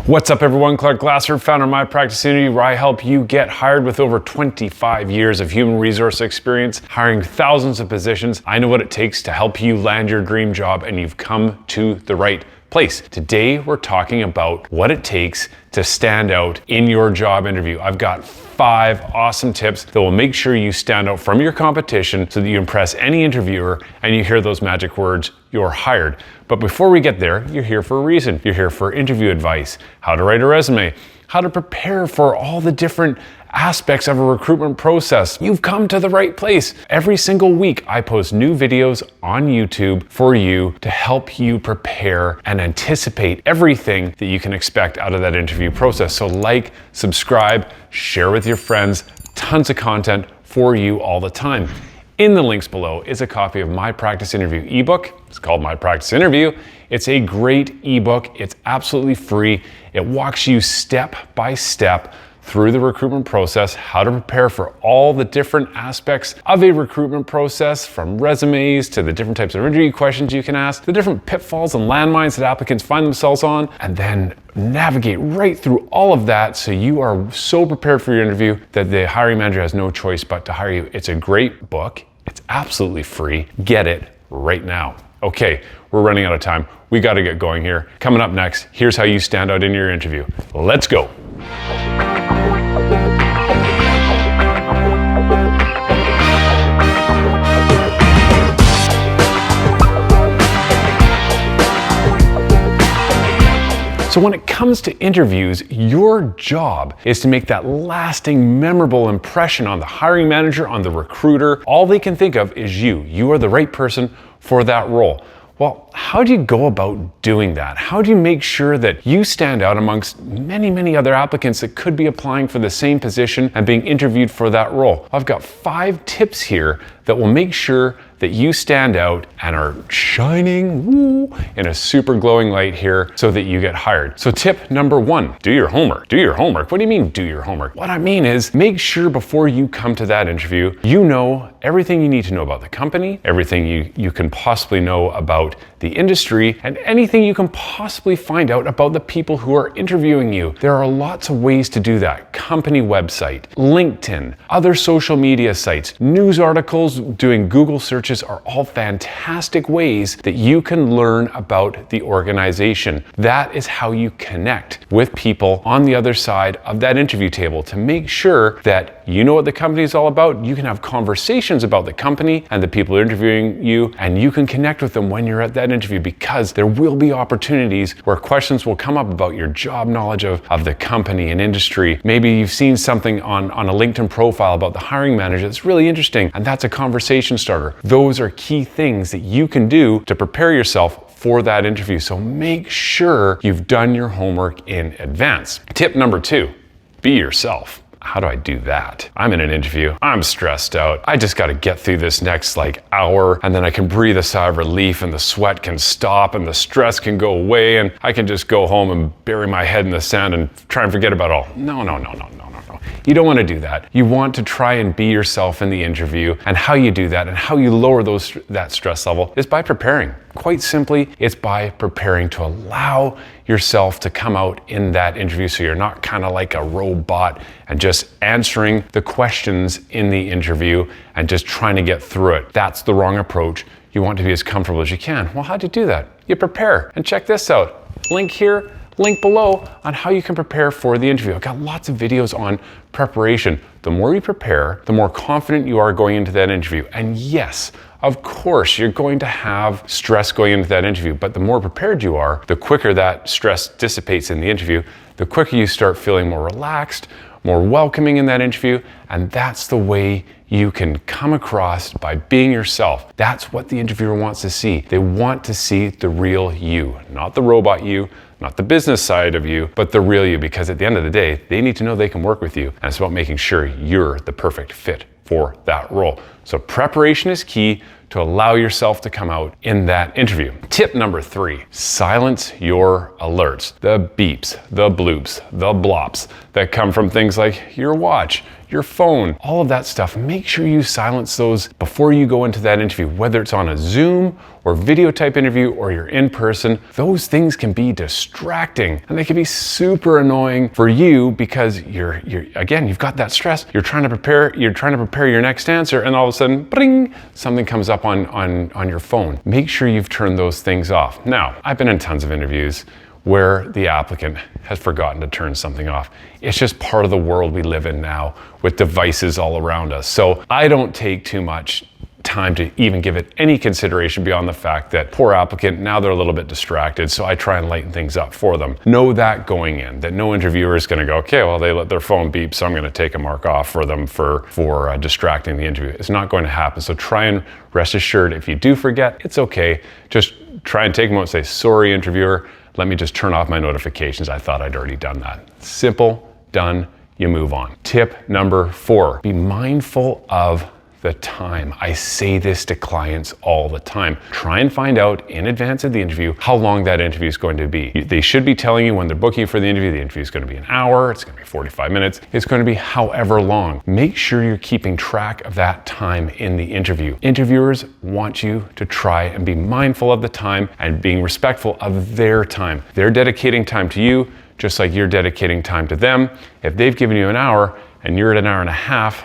What's up everyone, Clark Glassford, founder of My Practice Interview, where I help you get hired with over 25 years of human resource experience, hiring thousands of positions. I know what it takes to help you land your dream job, and you've come to the right place. Today, we're talking about what it takes to stand out in your job interview. I've got 5 awesome tips that will make sure you stand out from your competition so that you impress any interviewer and you hear those magic words, "You're hired." But before we get there, you're here for a reason. You're here for interview advice, how to write a resume, how to prepare for all the different aspects of a recruitment process. You've come to the right place. Every single week, I post new videos on YouTube for you to help you prepare and anticipate everything that you can expect out of that interview process. So like, subscribe, share with your friends, tons of content for you all the time. In the links below is a copy of My Practice Interview ebook. It's called My Practice Interview. It's a great ebook. It's absolutely free. It walks you step by step through the recruitment process, how to prepare for all the different aspects of a recruitment process, from resumes to the different types of interview questions you can ask, the different pitfalls and landmines that applicants find themselves on, and then navigate right through all of that so you are so prepared for your interview that the hiring manager has no choice but to hire you. It's a great book. It's absolutely free. Get it right now. Okay, we're running out of time. We got to get going here. Coming up next, here's how you stand out in your interview. Let's go. So when it comes to interviews, your job is to make that lasting, memorable impression on the hiring manager, on the recruiter. All they can think of is you. You are the right person for that role. Well, how do you go about doing that? How do you make sure that you stand out amongst many, many other applicants that could be applying for the same position and being interviewed for that role? I've got 5 tips here that will make sure that you stand out and are shining in a super glowing light here so that you get hired. So tip number 1, do your homework. Do your homework. What do you mean do your homework? What I mean is make sure before you come to that interview, you know everything you need to know about the company, everything you can possibly know about the industry, and anything you can possibly find out about the people who are interviewing you. There are lots of ways to do that. Company website, LinkedIn, other social media sites, news articles, doing Google searches are all fantastic ways that you can learn about the organization. That is how you connect with people on the other side of that interview table to make sure that you know what the company is all about. You can have conversations about the company and the people interviewing you, and you can connect with them when you're at that interview, because there will be opportunities where questions will come up about your job knowledge of the company and industry. Maybe you've seen something on a LinkedIn profile about the hiring manager that's really interesting, and that's a conversation starter. Those are key things that you can do to prepare yourself for that interview. So make sure you've done your homework in advance. Tip number 2, be yourself. How do I do that? I'm in an interview, I'm stressed out. I just got to get through this next hour, and then I can breathe a sigh of relief, and the sweat can stop and the stress can go away, and I can just go home and bury my head in the sand and try and forget about it all. No. You don't want to do that. You want to try and be yourself in the interview, and how you do that and how you lower that stress level is by preparing. Quite simply, it's by preparing to allow yourself to come out in that interview so you're not kind of like a robot and just answering the questions in the interview and just trying to get through it. That's the wrong approach. You want to be as comfortable as you can. Well, how do you do that? You prepare. And check this out. Link here, link below on how you can prepare for the interview. I've got lots of videos on preparation. The more you prepare, the more confident you are going into that interview. And yes, of course, you're going to have stress going into that interview, but the more prepared you are, the quicker that stress dissipates in the interview, the quicker you start feeling more relaxed, more welcoming in that interview, and that's the way you can come across by being yourself. That's what the interviewer wants to see. They want to see the real you, not the robot you, not the business side of you, but the real you, because at the end of the day, they need to know they can work with you, and it's about making sure you're the perfect fit for that role. So preparation is key to allow yourself to come out in that interview. Tip number 3, silence your alerts. The beeps, the bloops, the blops that come from things like your watch, your phone, all of that stuff. Make sure you silence those before you go into that interview, whether it's on a Zoom or video type interview or you're in person. Those things can be distracting and they can be super annoying for you because you're again, you've got that stress. You're trying to prepare your next answer and all of a sudden, bring, something comes up on your phone. Make sure you've turned those things off. Now, I've been in tons of interviews where the applicant has forgotten to turn something off. It's just part of the world we live in now with devices all around us. So I don't take too much time to even give it any consideration beyond the fact that poor applicant, now they're a little bit distracted, so I try and lighten things up for them. Know that going in, that no interviewer is gonna go, okay, well, they let their phone beep, so I'm gonna take a mark off for them for distracting the interview. It's not going to happen, so try and rest assured, if you do forget, it's okay. Just try and take a moment and say, sorry, interviewer, let me just turn off my notifications. I thought I'd already done that. Simple, done, you move on. Tip number 4, be mindful of the time. I say this to clients all the time. Try and find out in advance of the interview how long that interview is going to be. They should be telling you when they're booking for the interview is going to be an hour, it's going to be 45 minutes, it's going to be however long. Make sure you're keeping track of that time in the interview. Interviewers want you to try and be mindful of the time and being respectful of their time. They're dedicating time to you just like you're dedicating time to them. If they've given you an hour and you're at an hour and a half,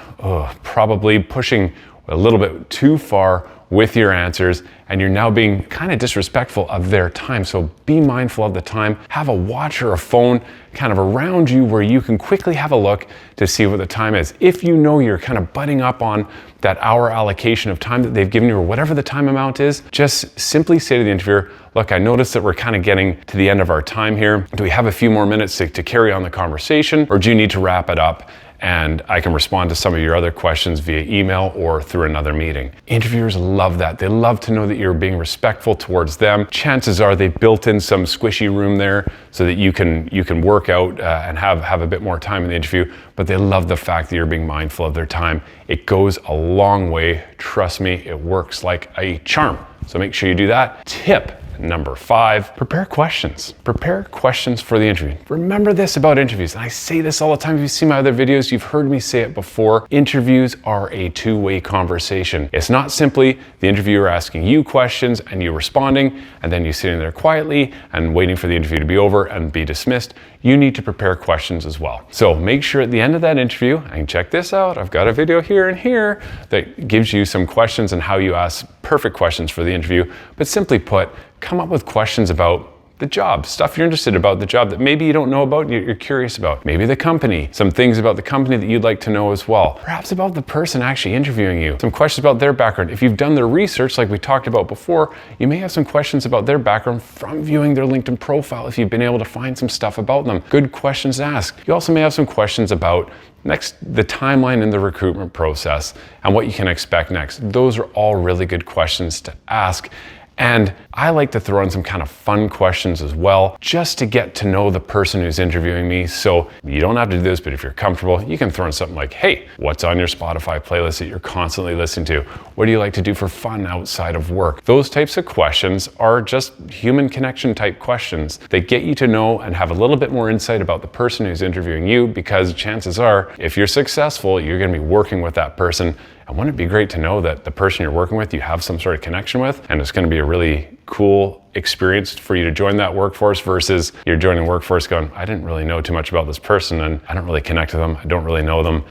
probably pushing a little bit too far with your answers, and you're now being kind of disrespectful of their time. So be mindful of the time. Have a watch or a phone kind of around you where you can quickly have a look to see what the time is. If you know you're kind of butting up on that hour allocation of time that they've given you or whatever the time amount is, just simply say to the interviewer, look, I noticed that we're kind of getting to the end of our time here. Do we have a few more minutes to carry on the conversation, or do you need to wrap it up? And I can respond to some of your other questions via email or through another meeting. Interviewers love that. They love to know that you're being respectful towards them. Chances are they've built in some squishy room there so that you can work out and have a bit more time in the interview, but they love the fact that you're being mindful of their time. It goes a long way. Trust me, it works like a charm. So make sure you do that. Tip number 5, prepare questions. Prepare questions for the interview. Remember this about interviews, and I say this all the time. If you've seen my other videos, you've heard me say it before. Interviews are a two-way conversation. It's not simply the interviewer asking you questions and you responding, and then you sitting there quietly and waiting for the interview to be over and be dismissed. You need to prepare questions as well. So make sure at the end of that interview, and check this out, I've got a video here and here that gives you some questions on how you ask perfect questions for the interview. But simply put, come up with questions about the job, stuff you're interested about the job that maybe you don't know about and you're curious about. Maybe the company, some things about the company that you'd like to know as well. Perhaps about the person actually interviewing you, some questions about their background. If you've done their research like we talked about before, you may have some questions about their background from viewing their LinkedIn profile if you've been able to find some stuff about them. Good questions to ask. You also may have some questions about the timeline in the recruitment process and what you can expect next. Those are all really good questions to ask. And I like to throw in some kind of fun questions as well, just to get to know the person who's interviewing me. So you don't have to do this, but if you're comfortable, you can throw in something like, hey, what's on your Spotify playlist that you're constantly listening to? What do you like to do for fun outside of work? Those types of questions are just human connection type questions. They get you to know and have a little bit more insight about the person who's interviewing you, because chances are, if you're successful, you're gonna be working with that person. And wouldn't it be great to know that the person you're working with, you have some sort of connection with, and it's going to be a really cool experience for you to join that workforce versus you're joining workforce going, I didn't really know too much about this person and I don't really connect with them. I don't really know them.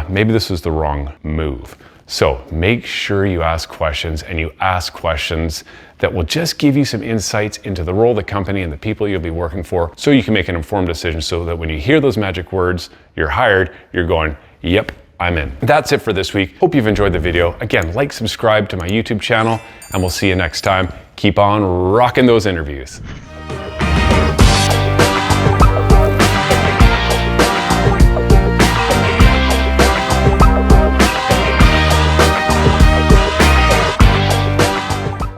Maybe this was the wrong move. So make sure you ask questions, and you ask questions that will just give you some insights into the role of the company and the people you'll be working for, so you can make an informed decision, so that when you hear those magic words, you're hired, you're going, yep, I'm in. That's it for this week. Hope you've enjoyed the video. Again, like, subscribe to my YouTube channel, and we'll see you next time. Keep on rocking those interviews.